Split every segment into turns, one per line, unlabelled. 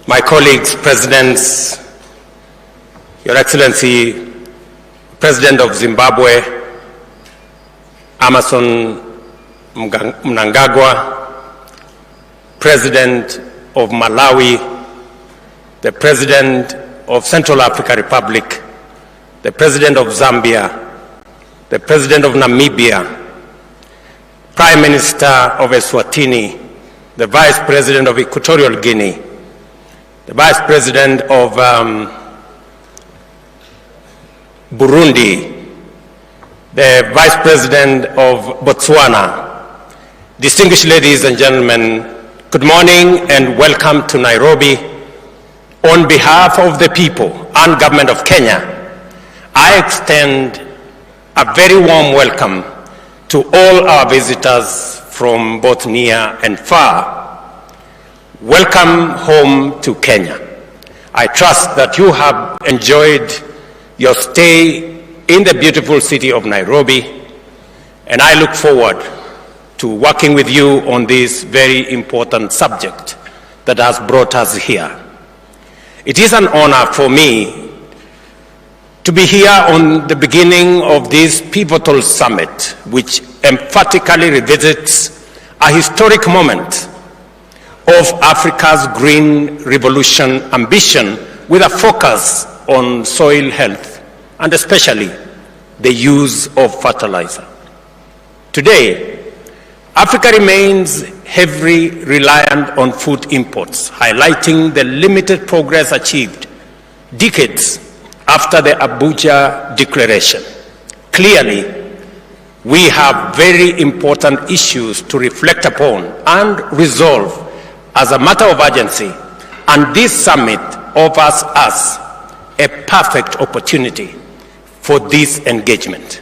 my colleagues, presidents, Your Excellency, President of Zimbabwe, Emmerson Mnangagwa, President of Malawi, the President of Central African Republic, the President of Zambia, the President of Namibia, Prime Minister of Eswatini, the Vice President of Equatorial Guinea, the Vice President of Burundi, the Vice President of Botswana. Distinguished ladies and gentlemen, good morning and welcome to Nairobi. On behalf of the people and government of Kenya, I extend a very warm welcome to all our visitors from both near and far. Welcome home to Kenya. I trust that you have enjoyed your stay in the beautiful city of Nairobi, and I look forward to working with you on this very important subject that has brought us here. It is an honor for me to be here on the beginning of this pivotal summit, which emphatically revisits a historic moment of Africa's green revolution ambition with a focus on soil health and especially the use of fertilizer. Today, Africa remains heavily reliant on food imports, highlighting the limited progress achieved decades after the Abuja Declaration. Clearly, we have very important issues to reflect upon and resolve as a matter of urgency, and this summit offers us a perfect opportunity for this engagement.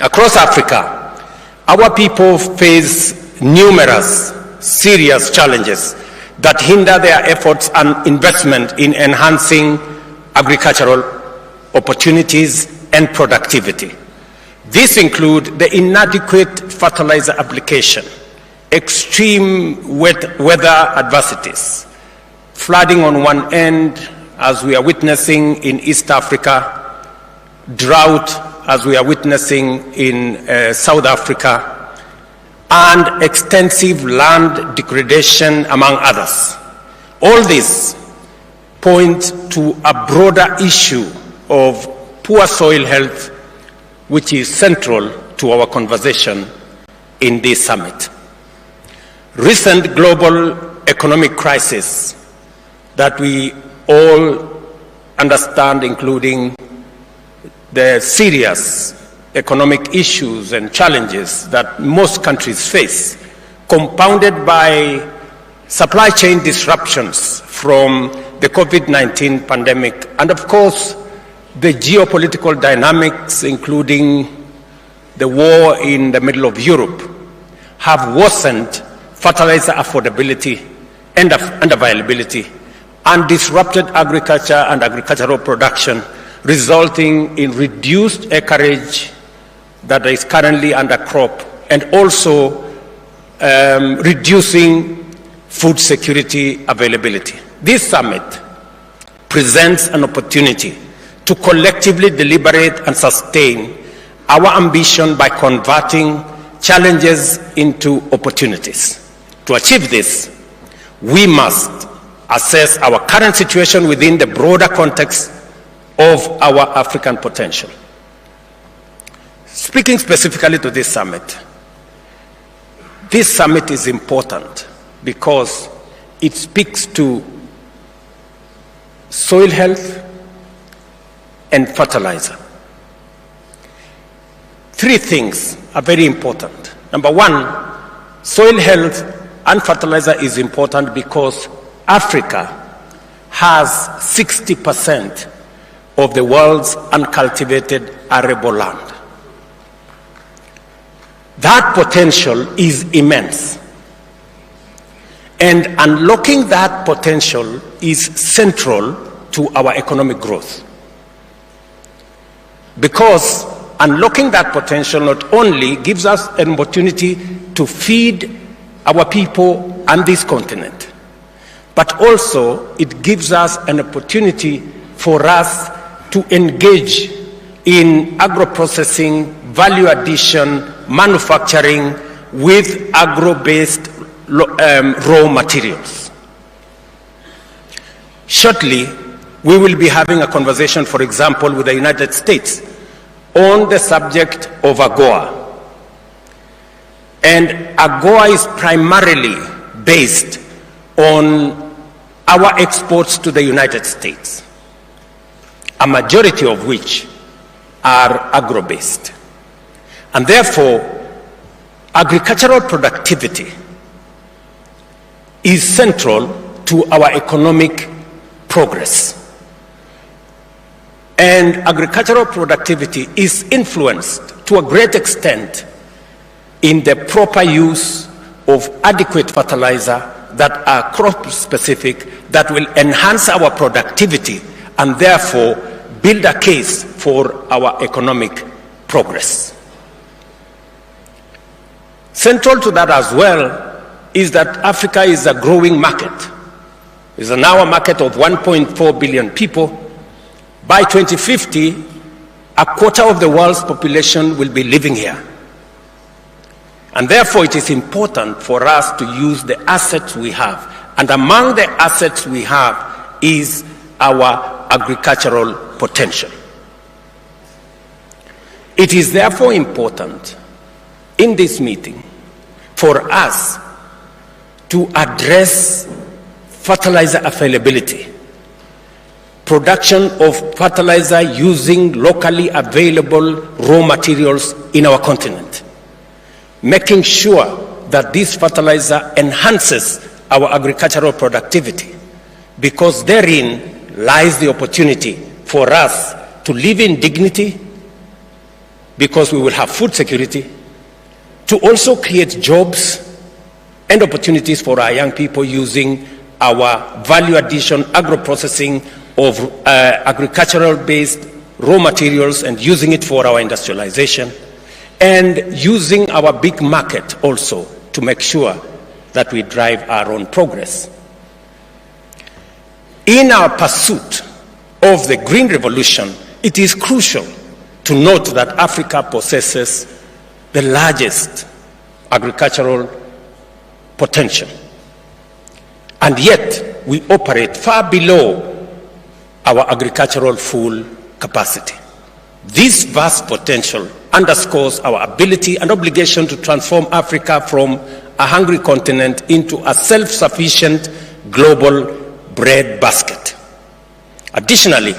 Across Africa, our people face numerous serious challenges that hinder their efforts and investment in enhancing agricultural opportunities and productivity. These include the inadequate fertilizer application, extreme weather adversities, flooding on one end, as we are witnessing in East Africa, drought, as we are witnessing in South Africa, and extensive land degradation, among others. All this point to a broader issue of poor soil health, which is central to our conversation in this summit. Recent global economic crisis that we all understand, including the serious economic issues and challenges that most countries face, compounded by supply chain disruptions from the COVID-19 pandemic, and of course, the geopolitical dynamics, including the war in the middle of Europe, have worsened fertilizer affordability and availability and disrupted agriculture and agricultural production, resulting in reduced acreage that is currently under crop and also reducing food security availability. This summit presents an opportunity to collectively deliberate and sustain our ambition by converting challenges into opportunities. To achieve this, we must assess our current situation within the broader context of our African potential. Speaking specifically to this summit is important because it speaks to soil health and fertilizer. Three things are very important. Number one, soil health and fertilizer is important because Africa has 60% of the world's uncultivated arable land. That potential is immense. And unlocking that potential is central to our economic growth. Because unlocking that potential not only gives us an opportunity to feed our people and this continent, but also it gives us an opportunity for us to engage in agro-processing, value addition, manufacturing with agro-based raw materials. Shortly, we will be having a conversation, for example, with the United States on the subject of AGOA. And AGOA is primarily based on our exports to the United States, a majority of which are agro-based. And therefore, agricultural productivity is central to our economic progress. And agricultural productivity is influenced to a great extent in the proper use of adequate fertilizer that are crop-specific, that will enhance our productivity and therefore build a case for our economic progress. Central to that as well is that Africa is a growing market. It's now a market of 1.4 billion people. By 2050, a quarter of the world's population will be living here. And therefore, it is important for us to use the assets we have. And among the assets we have is our agricultural potential. It is therefore important in this meeting for us to address fertilizer availability, production of fertilizer using locally available raw materials in our continent, making sure that this fertilizer enhances our agricultural productivity, because therein lies the opportunity for us to live in dignity, because we will have food security, to also create jobs and opportunities for our young people using our value addition, agro-processing of agricultural-based raw materials and using it for our industrialization, and using our big market also to make sure that we drive our own progress. In our pursuit of the Green Revolution, it is crucial to note that Africa possesses the largest agricultural potential. And yet, we operate far below our agricultural full capacity. This vast potential underscores our ability and obligation to transform Africa from a hungry continent into a self-sufficient global bread basket. Additionally,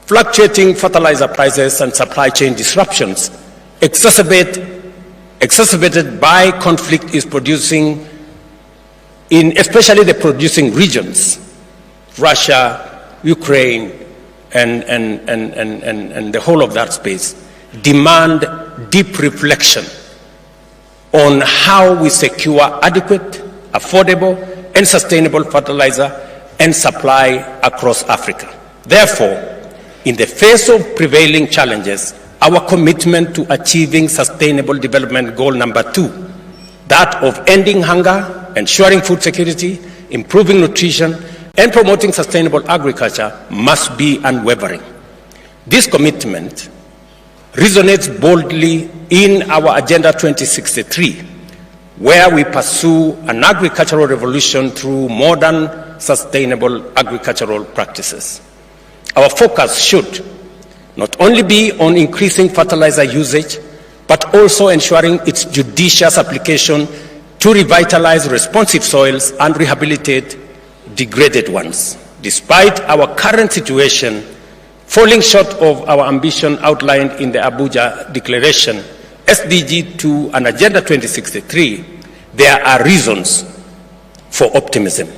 fluctuating fertilizer prices and supply chain disruptions exacerbated by conflict is producing in especially the producing regions, Russia, Ukraine, and the whole of that space, demand deep reflection on how we secure adequate, affordable, and sustainable fertilizer and supply across Africa. Therefore, in the face of prevailing challenges, our commitment to achieving Sustainable Development Goal number 2, that of ending hunger, ensuring food security, improving nutrition, and promoting sustainable agriculture, must be unwavering. This commitment resonates boldly in our Agenda 2063, where we pursue an agricultural revolution through modern, sustainable agricultural practices. Our focus should not only be on increasing fertilizer usage, but also ensuring its judicious application to revitalize responsive soils and rehabilitate degraded ones. Despite our current situation falling short of our ambition outlined in the Abuja Declaration, SDG 2 and Agenda 2063, there are reasons for optimism.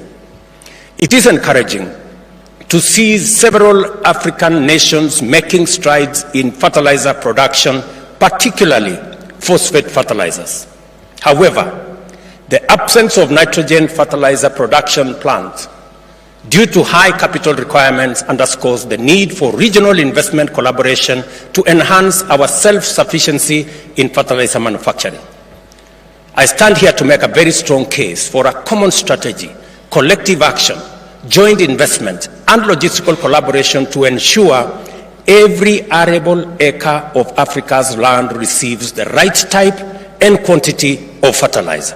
It is encouraging to see several African nations making strides in fertilizer production, particularly phosphate fertilizers. However, the absence of nitrogen fertilizer production plants due to high capital requirements underscores the need for regional investment collaboration to enhance our self-sufficiency in fertilizer manufacturing. I stand here to make a very strong case for a common strategy collective action, joint investment, and logistical collaboration to ensure every arable acre of Africa's land receives the right type and quantity of fertilizer.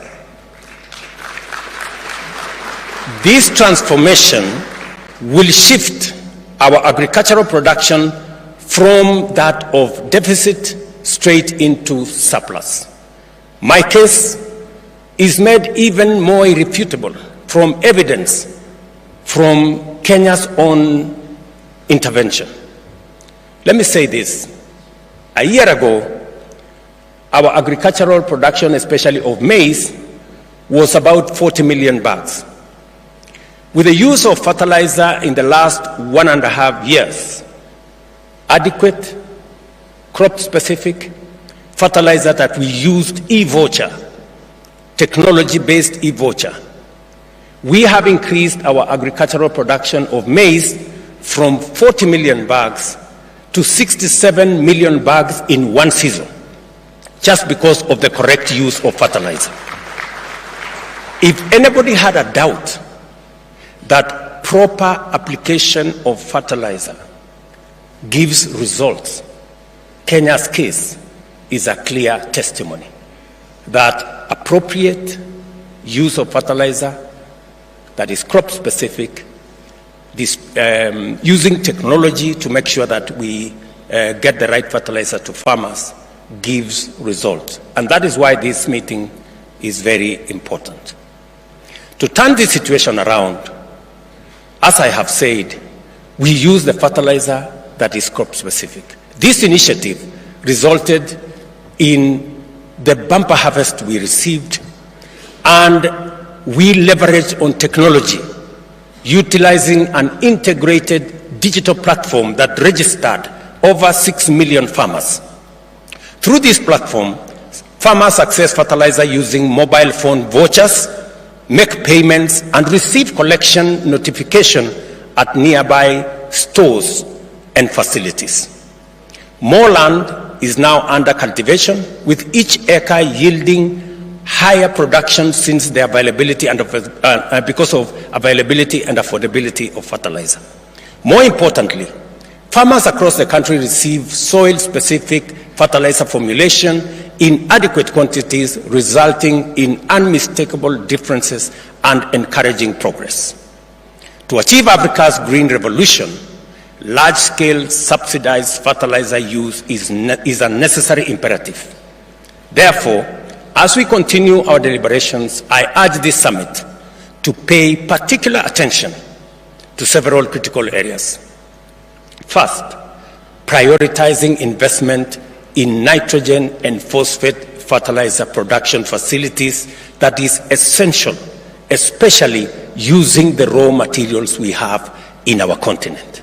This transformation will shift our agricultural production from that of deficit straight into surplus. My case is made even more irrefutable from evidence from Kenya's own intervention. Let me say this. A year ago, our agricultural production, especially of maize, was about 40 million bags. With the use of fertilizer in the last 1.5 years, adequate, crop-specific fertilizer that we used e-voucher, technology-based e-voucher, we have increased our agricultural production of maize from 40 million bags to 67 million bags in one season, just because of the correct use of fertilizer. If anybody had a doubt that proper application of fertilizer gives results, Kenya's case is a clear testimony that appropriate use of fertilizer that is crop specific, using technology to make sure that we get the right fertilizer to farmers gives results. And that is why this meeting is very important. To turn this situation around, as I have said, we use the fertilizer that is crop specific. This initiative resulted in the bumper harvest we received, and we leveraged on technology, utilizing an integrated digital platform that registered over 6 million farmers. Through this platform, farmers access fertilizer using mobile phone vouchers, make payments, and receive collection notification at nearby stores and facilities. More land is now under cultivation, with each acre yielding higher production since the availability and because of availability and affordability of fertilizer. More importantly, farmers across the country receive soil-specific fertilizer formulation in adequate quantities, resulting in unmistakable differences and encouraging progress. To achieve Africa's green revolution, large-scale subsidized fertilizer use is a necessary imperative. Therefore, as we continue our deliberations, I urge this summit to pay particular attention to several critical areas. First, prioritizing investment in nitrogen and phosphate fertilizer production facilities that is essential, especially using the raw materials we have in our continent.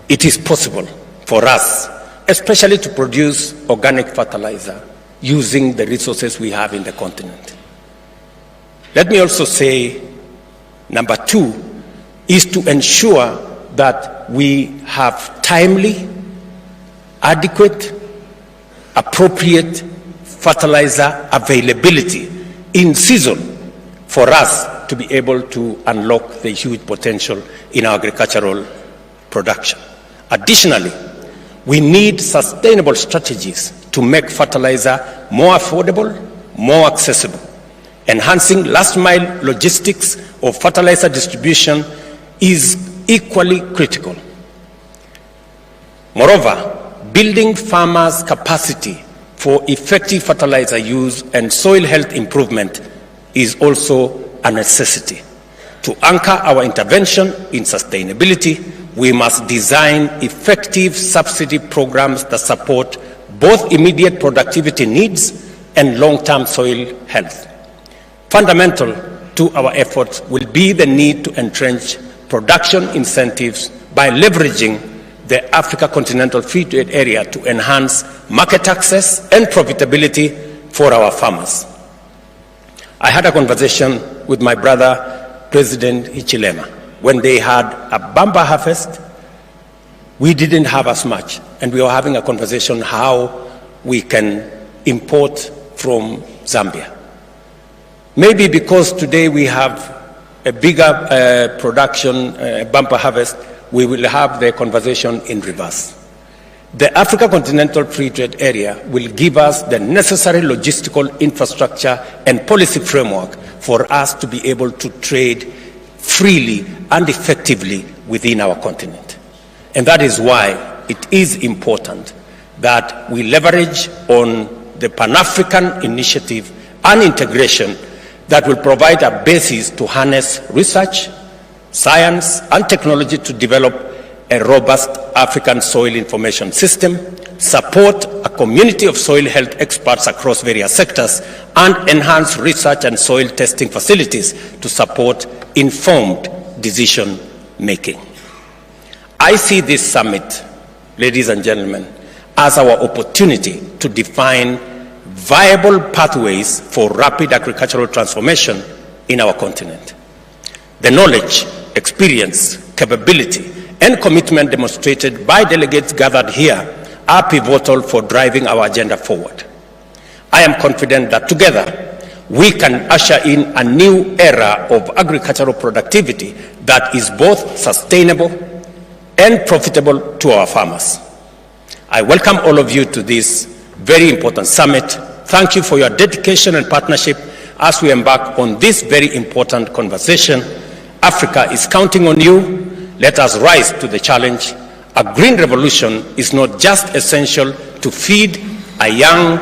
It is possible for us, especially to produce organic fertilizer using the resources we have in the continent. Let me also say, number two, is to ensure that we have timely, adequate, appropriate fertilizer availability in season for us to be able to unlock the huge potential in our agricultural production. Additionally, we need sustainable strategies to make fertilizer more affordable, more accessible. Enhancing last-mile logistics of fertilizer distribution is equally critical. Moreover, building farmers' capacity for effective fertilizer use and soil health improvement is also a necessity. To anchor our intervention in sustainability, we must design effective subsidy programs that support both immediate productivity needs and long-term soil health. Fundamental to our efforts will be the need to entrench production incentives by leveraging the Africa Continental Free Trade Area to enhance market access and profitability for our farmers. I had a conversation with my brother, President Hichilema. When they had a bumper harvest, we didn't have as much, and we were having a conversation how we can import from Zambia. Maybe because today we have a bigger production, bumper harvest, we will have the conversation in reverse. The Africa Continental Free Trade Area will give us the necessary logistical infrastructure and policy framework for us to be able to trade freely and effectively within our continent. And that is why it is important that we leverage on the Pan-African initiative and integration that will provide a basis to harness research, science, and technology to develop a robust African soil information system, support a community of soil health experts across various sectors, and enhance research and soil testing facilities to support informed decision making. I see this summit, ladies and gentlemen, as our opportunity to define viable pathways for rapid agricultural transformation in our continent. The knowledge, experience, capability, and commitment demonstrated by delegates gathered here are pivotal for driving our agenda forward. I am confident that together we can usher in a new era of agricultural productivity that is both sustainable and profitable to our farmers. I welcome all of you to this very important summit. Thank you for your dedication and partnership as we embark on this very important conversation. Africa is counting on you. Let us rise to the challenge. A green revolution is not just essential to feed a young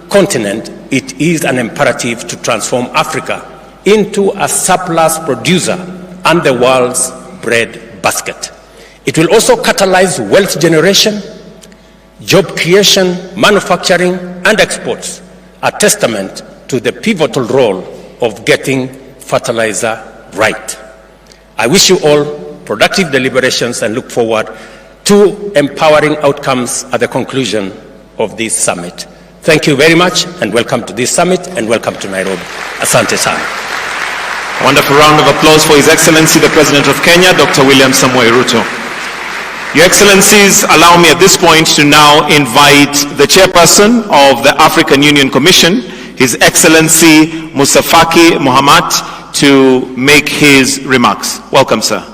continent, it is an imperative to transform Africa into a surplus producer and the world's bread basket. It will also catalyze wealth generation, job creation, manufacturing, and exports, a testament to the pivotal role of getting fertilizer right. I wish you all productive deliberations and look forward to empowering outcomes at the conclusion of this summit. Thank you very much and welcome to this summit and welcome to Nairobi. Asante sana.
A wonderful round of applause for His Excellency the President of Kenya, Dr. William Samoei Ruto. Your Excellencies, allow me at this point to now invite the Chairperson of the African Union Commission, His Excellency Moussa Faki Mohamed, to make his remarks. Welcome, sir.